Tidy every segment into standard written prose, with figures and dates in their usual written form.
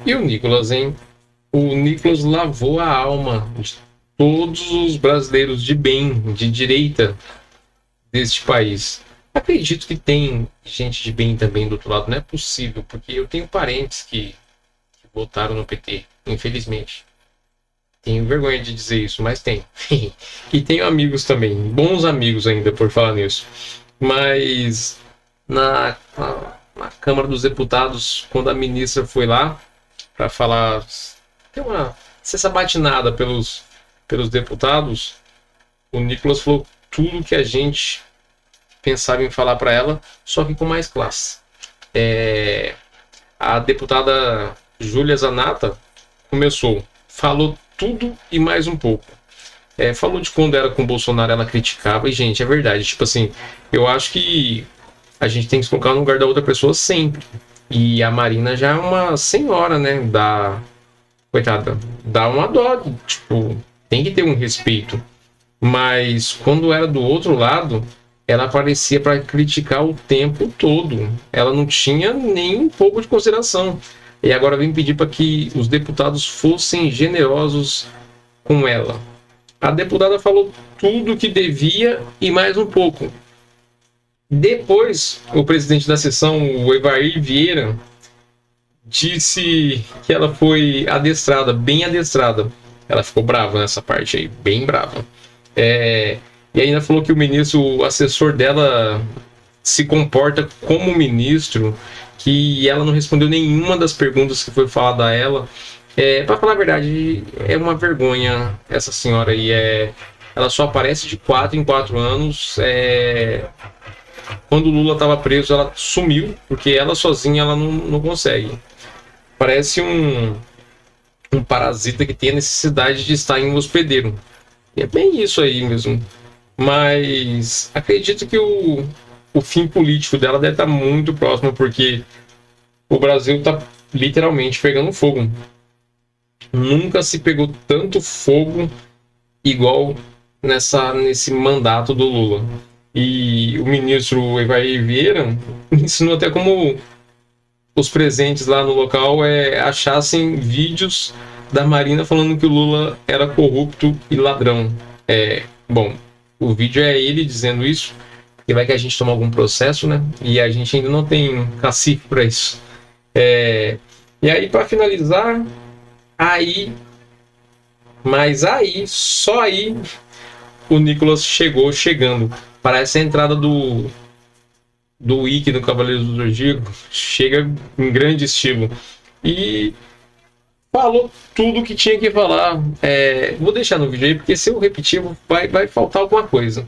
E o Nicolas, hein? O Nicolas lavou a alma de todos os brasileiros de bem, de direita deste país. Acredito que tem gente de bem também do outro lado, não é possível, porque eu tenho parentes que votaram no PT, infelizmente. Tenho vergonha de dizer isso, mas tem. E tenho amigos também, bons amigos ainda, por falar nisso. Mas na Câmara dos Deputados, quando a ministra foi lá para falar, tem uma ser sabatinada pelos deputados, o Nicolas falou tudo que a gente pensava em falar para ela, só que com mais classe. A deputada Júlia Zanata falou tudo e mais um pouco. Falou de quando era com o Bolsonaro, ela criticava, e gente, é verdade, tipo assim, eu acho que a gente tem que se colocar no lugar da outra pessoa sempre. E a Marina já é uma senhora, né, coitada, dá uma dó, tipo, tem que ter um respeito. Mas quando era do outro lado, ela aparecia para criticar o tempo todo. Ela não tinha nem um pouco de consideração. E agora vem pedir para que os deputados fossem generosos com ela. A deputada falou tudo que devia e mais um pouco. Depois, o presidente da sessão, o Evair Vieira, disse que ela foi adestrada, bem adestrada. Ela ficou brava nessa parte aí, bem brava. E ainda falou que o assessor dela, se comporta como ministro, que ela não respondeu nenhuma das perguntas que foi falada a ela. Para falar a verdade, é uma vergonha essa senhora aí. Ela só aparece de 4 em 4 anos. Quando o Lula estava preso, ela sumiu, porque ela sozinha ela não consegue. Parece um parasita que tem a necessidade de estar em um hospedeiro. E é bem isso aí mesmo. Mas acredito que o fim político dela deve estar muito próximo, porque o Brasil está literalmente pegando fogo. Nunca se pegou tanto fogo igual nesse mandato do Lula. E o ministro Evair Vieira ensinou até como os presentes lá no local achassem vídeos da Marina falando que o Lula era corrupto e ladrão. Bom, o vídeo é ele dizendo isso, e vai que a gente toma algum processo, né? E a gente ainda não tem cacife para isso. E aí, para finalizar, só aí, o Nicolas chegando. Parece a entrada do Ikki do Cavaleiros do Zodíaco, chega em grande estilo. E falou tudo o que tinha que falar. Vou deixar no vídeo aí, porque se eu repetir, vai faltar alguma coisa.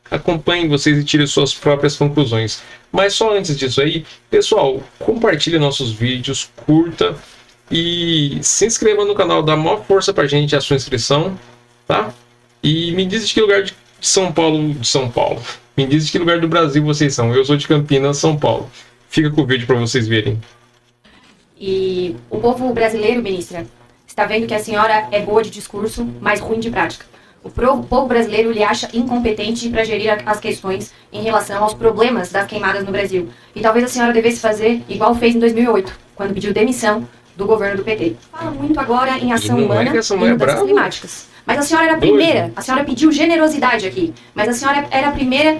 Acompanhem vocês e tirem suas próprias conclusões. Mas só antes disso aí, pessoal, compartilhe nossos vídeos, curta e se inscreva no canal, dá maior força pra gente a sua inscrição, tá? E me diz de que lugar de São Paulo. Me diz de que lugar do Brasil vocês são. Eu sou de Campinas, São Paulo. Fica com o vídeo para vocês verem. E o povo brasileiro, ministra, está vendo que a senhora é boa de discurso, mas ruim de prática. O povo brasileiro lhe acha incompetente para gerir as questões em relação aos problemas das queimadas no Brasil. E talvez a senhora devesse fazer igual fez em 2008, quando pediu demissão do governo do PT. Fala muito agora em ação humana e mudanças climáticas. Mas a senhora era a primeira, a senhora pediu generosidade aqui, mas a senhora era a primeira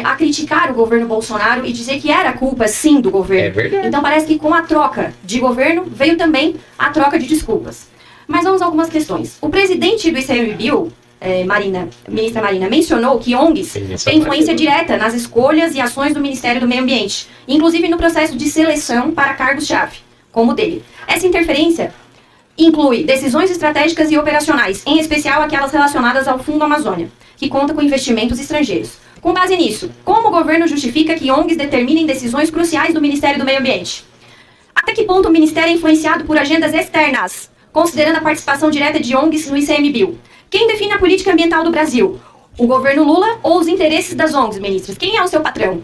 a criticar o governo Bolsonaro e dizer que era culpa, sim, do governo. É verdade. Então parece que com a troca de governo veio também a troca de desculpas. Mas vamos a algumas questões. O presidente do ICMBio, ministra Marina, mencionou que ONGs têm influência direta nas escolhas e ações do Ministério do Meio Ambiente, inclusive no processo de seleção para cargos-chave, como o dele. Essa interferência inclui decisões estratégicas e operacionais, em especial aquelas relacionadas ao Fundo Amazônia, que conta com investimentos estrangeiros. Com base nisso, como o governo justifica que ONGs determinem decisões cruciais do Ministério do Meio Ambiente? Até que ponto o Ministério é influenciado por agendas externas, considerando a participação direta de ONGs no ICMBio? Quem define a política ambiental do Brasil? O governo Lula ou os interesses das ONGs, ministras? Quem é o seu patrão?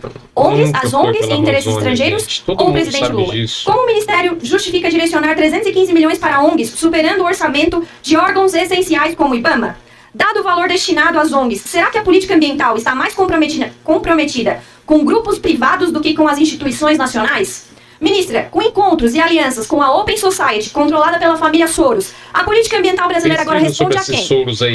As ONGs e interesses estrangeiros ou o presidente Lula? Como o Ministério justifica direcionar 315 milhões para ONGs, superando o orçamento de órgãos essenciais como o IBAMA? Dado o valor destinado às ONGs, será que a política ambiental está mais comprometida com grupos privados do que com as instituições nacionais? Ministra, com encontros e alianças com a Open Society, controlada pela família Soros, a política ambiental brasileira agora responde a quem?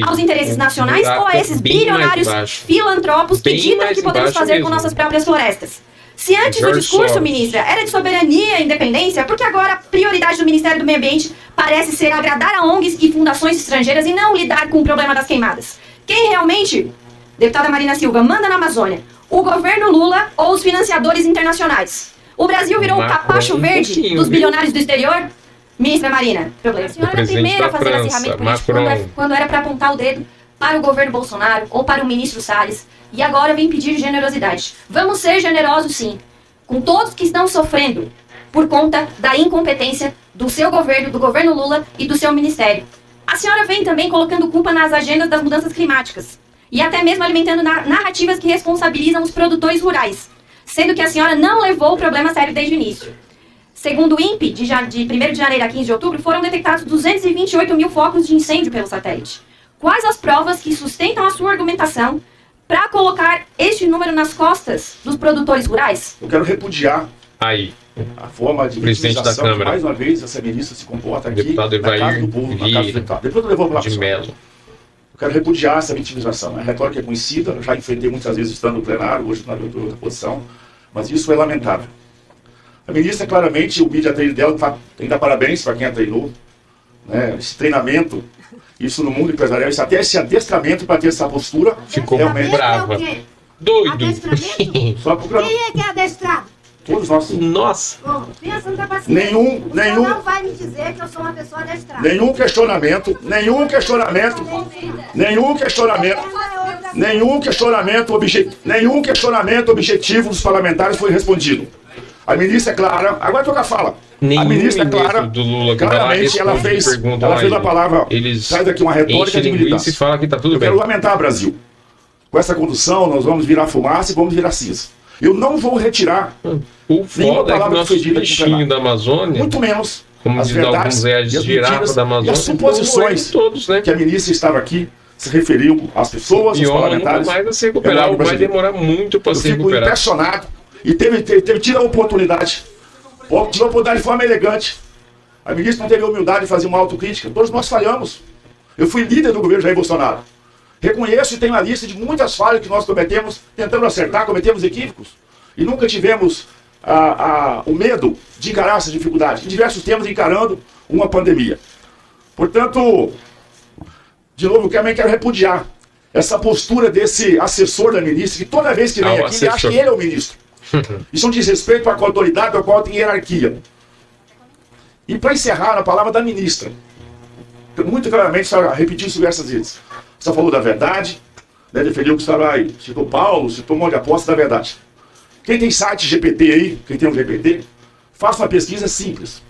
Aos interesses nacionais ou a esses bilionários filantropos que ditam o que podemos fazer com nossas próprias florestas? Se antes o discurso, ministra, era de soberania e independência, por que agora a prioridade do Ministério do Meio Ambiente parece ser agradar a ONGs e fundações estrangeiras e não lidar com o problema das queimadas? Quem realmente, deputada Marina Silva, manda na Amazônia? O governo Lula ou os financiadores internacionais? O Brasil virou o capacho verde dos bilionários do exterior? Ministra Marina, problema. A senhora era a primeira a fazer acirramento político quando era para apontar o dedo para o governo Bolsonaro ou para o ministro Salles. E agora vem pedir generosidade. Vamos ser generosos, sim, com todos que estão sofrendo por conta da incompetência do seu governo, do governo Lula e do seu ministério. A senhora vem também colocando culpa nas agendas das mudanças climáticas e até mesmo alimentando narrativas que responsabilizam os produtores rurais, sendo que a senhora não levou o problema a sério desde o início. Segundo o INPE, de 1º de janeiro a 15 de outubro, foram detectados 228 mil focos de incêndio pelo satélite. Quais as provas que sustentam a sua argumentação para colocar este número nas costas dos produtores rurais? Eu quero repudiar a forma de presidente da Câmara, que mais uma vez essa ministra se comporta aqui deputado na casa do povo, na casa do deputado. Depois eu levou para de Mello. Eu quero repudiar essa vitimização. A retórica é conhecida, eu já enfrentei muitas vezes estando no plenário, hoje na outra posição, mas isso é lamentável. A ministra, claramente, o mídia treino dela, tem que dar parabéns para quem a treinou, né? Esse treinamento, isso no mundo empresarial, isso até esse adestramento para ter essa postura. Ficou realmente brava. Doido. Adestramento? Só procurando. Quem é que é adestrado? Todos nós. Nossa. Bom, pensa na paciência. O senhor não vai me dizer que eu sou uma pessoa adestrada. Nenhum questionamento objetivo dos parlamentares foi respondido. A ministra é clara, agora toca a fala. A ministra é clara, do Lula, claramente ela fez a palavra, traz aqui uma retórica de militância. E fala que tá tudo Eu bem. quero lamentar, Brasil. Com essa condução, nós vamos virar fumaça e vamos virar cinza. Eu não vou retirar O foda é que nosso bichinho da Amazônia, muito menos como as diz alguns, é a verdades, girafa da e Amazônia, as suposições todos, né? que a ministra estava aqui se referiu às pessoas, aos parlamentares. Não vai se recuperar, vai demorar muito para se recuperar. Eu fico impressionado e teve tido a oportunidade de forma elegante. A ministra não teve a humildade de fazer uma autocrítica. Todos nós falhamos. Eu fui líder do governo Jair Bolsonaro. Reconheço e tenho a lista de muitas falhas que nós cometemos, tentando acertar, cometemos equívocos. E nunca tivemos o medo de encarar essa dificuldade. Em diversos temas, encarando uma pandemia. Portanto, de novo, eu também quero repudiar essa postura desse assessor da ministra, que toda vez que vem aqui, ele acha que ele é o ministro. Isso é um desrespeito com a autoridade, a qual tem hierarquia. E para encerrar, a palavra da ministra. Muito claramente, está repetindo isso diversas vezes. Você falou da verdade, né, defendeu que estava aí, citou Paulo, citou um monte de aposta da verdade. Quem tem site GPT aí, quem tem um GPT, faça uma pesquisa simples.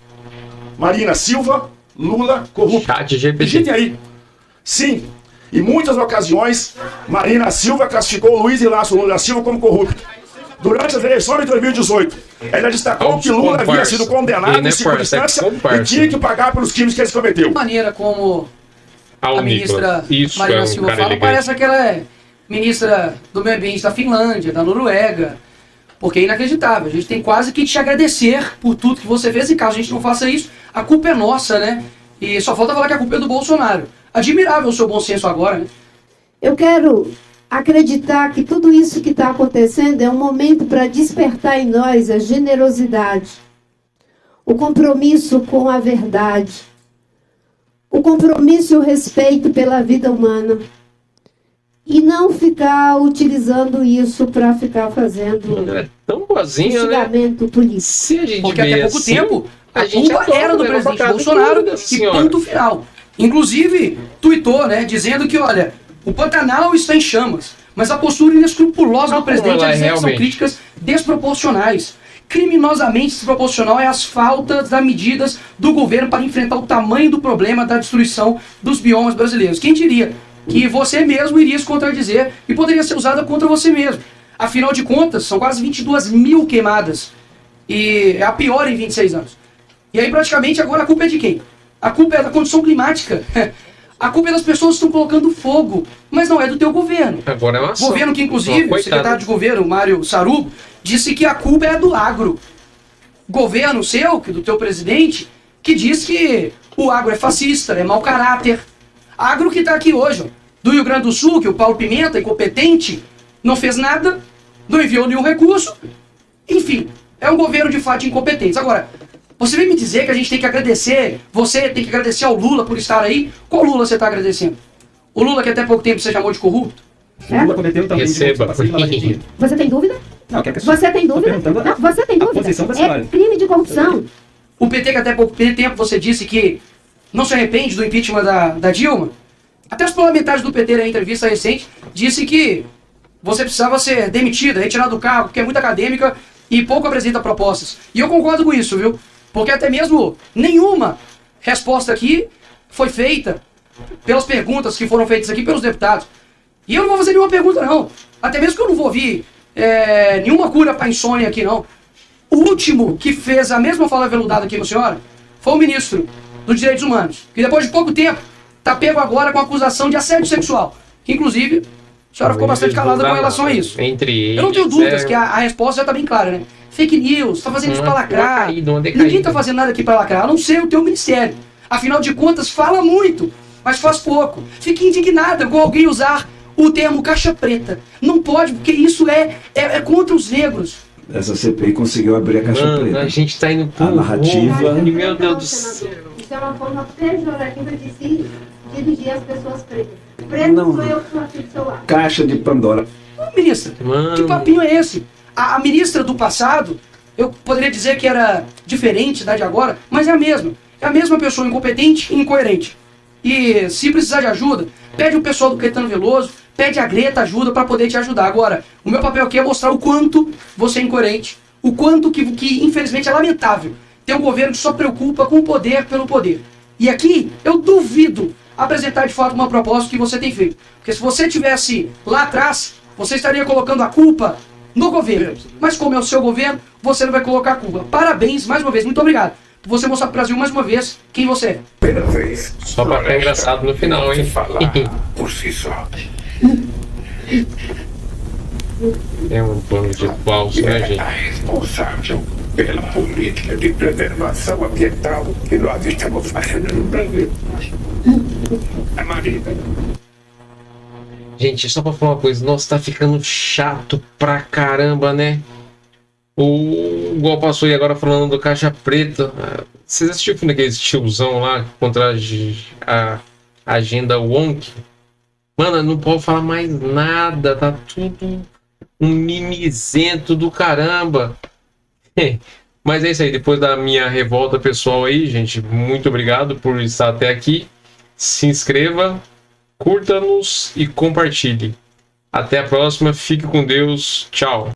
Marina Silva, Lula, corrupto. Chat GPT. Digitem aí. Sim, em muitas ocasiões, Marina Silva classificou Luiz Inácio Lula da Silva como corrupto. Durante as eleições de 2018, ela destacou que Lula havia sido condenado em circunstância e tinha que pagar pelos crimes que ele cometeu. A maneira como a ministra Isso Marina é Silva fala, parece que ela é ministra do meio ambiente da Finlândia, da Noruega, porque é inacreditável. A gente tem quase que te agradecer por tudo que você fez, e caso a gente não faça isso, a culpa é nossa, né? E só falta falar que a culpa é do Bolsonaro. Admirável o seu bom senso agora, né? Eu quero acreditar que tudo isso que está acontecendo é um momento para despertar em nós a generosidade, o compromisso com a verdade, o compromisso e o respeito pela vida humana. E não ficar utilizando isso para ficar fazendo é tão boazinha, instigamento político. Se a gente porque até pouco assim, tempo a gente culpa era do presidente Bolsonaro e ponto final. Inclusive, tuitou, né, dizendo que, olha, o Pantanal está em chamas, mas a postura inescrupulosa do presidente é dizer que são críticas desproporcionais. Criminosamente desproporcional é as faltas das medidas do governo para enfrentar o tamanho do problema da destruição dos biomas brasileiros. Quem diria que você mesmo iria se contradizer e poderia ser usada contra você mesmo? Afinal de contas, são quase 22 mil queimadas. E é a pior em 26 anos. E aí, praticamente, agora a culpa é de quem? A culpa é da condição climática. A culpa é das pessoas que estão colocando fogo, mas não é do teu governo. Agora é uma ação. Governo que, inclusive, o secretário de governo, Mário Sarubo, disse que a culpa é do agro. governo seu, do teu presidente, que diz que o agro é fascista, é mau caráter. Agro que está aqui hoje, ó, do Rio Grande do Sul, que o Paulo Pimenta, incompetente, não fez nada, não enviou nenhum recurso. Enfim, é um governo de fato incompetente. Agora, você vem me dizer que a gente tem que agradecer, você tem que agradecer ao Lula por estar aí. Qual Lula você está agradecendo? O Lula que até pouco tempo você chamou de corrupto? O Lula cometeu também Receba. Você tem dúvida? Não, quer que Você tem dúvida? Não, você tem dúvida? posição da É senhora. crime de corrupção. O PT que até pouco tempo você disse que não se arrepende do impeachment da Dilma. Até os parlamentares do PT, na entrevista recente, disse que você precisava ser demitida, retirada do cargo, porque é muito acadêmica e pouco apresenta propostas. E eu concordo com isso, viu? Porque até mesmo nenhuma resposta aqui foi feita pelas perguntas que foram feitas aqui pelos deputados. E eu não vou fazer nenhuma pergunta, não. Até mesmo que eu não vou ouvir nenhuma cura para insônia aqui, não. O último que fez a mesma fala veludada aqui com a senhora foi o ministro dos Direitos Humanos, que depois de pouco tempo está pego agora com acusação de assédio sexual. Que, inclusive, a senhora ficou bastante calada com relação a isso. Entre eles, eu não tenho dúvidas que a resposta já está bem clara, né? Fake news, está fazendo isso para lacrar. Ninguém está fazendo nada aqui para lacrar, a não ser o teu ministério. Afinal de contas, fala muito, mas faz pouco. Fique indignada com alguém usar o termo caixa preta. Não pode, porque isso é contra os negros. Essa CPI conseguiu abrir a caixa preta. A gente tá indo por A narrativa. Meu Deus do céu. Isso é uma forma pejorativa de se dirigir às pessoas pretas. Preto Não. sou eu que sou aqui do seu lado. Caixa de Pandora. Ministra, Mano. que papinho é esse? A ministra do passado, eu poderia dizer que era diferente da de agora, mas é a mesma. É a mesma pessoa incompetente e incoerente. E se precisar de ajuda, pede o pessoal do Caetano Veloso, pede a Greta ajuda para poder te ajudar. Agora, o meu papel aqui é mostrar o quanto você é incoerente, o quanto que infelizmente é lamentável ter um governo que só preocupa com o poder pelo poder. E aqui, eu duvido apresentar de fato uma proposta que você tem feito. Porque se você tivesse lá atrás, você estaria colocando a culpa no governo. Mas como é o seu governo, você não vai colocar a culpa. Parabéns, mais uma vez, muito obrigado por você mostrar para o Brasil mais uma vez quem você é. Pela vez. Só pra ficar engraçado no final, hein? Falar por si só. É um bando de falso, né, gente? A responsável pela política de preservação ambiental que nós estamos fazendo no Brasil. A Marina. Gente, só pra falar uma coisa, nossa, tá ficando chato pra caramba, né? Igual passou aí agora falando do Caixa Preta. Vocês assistiram o filme daquele tiozão lá contra a agenda Wonk? Mano, não pode falar mais nada, tá tudo um mimizento do caramba. Mas é isso aí, depois da minha revolta pessoal aí, gente, muito obrigado por estar até aqui. Se inscreva, curta-nos e compartilhe. Até a próxima, fique com Deus, tchau.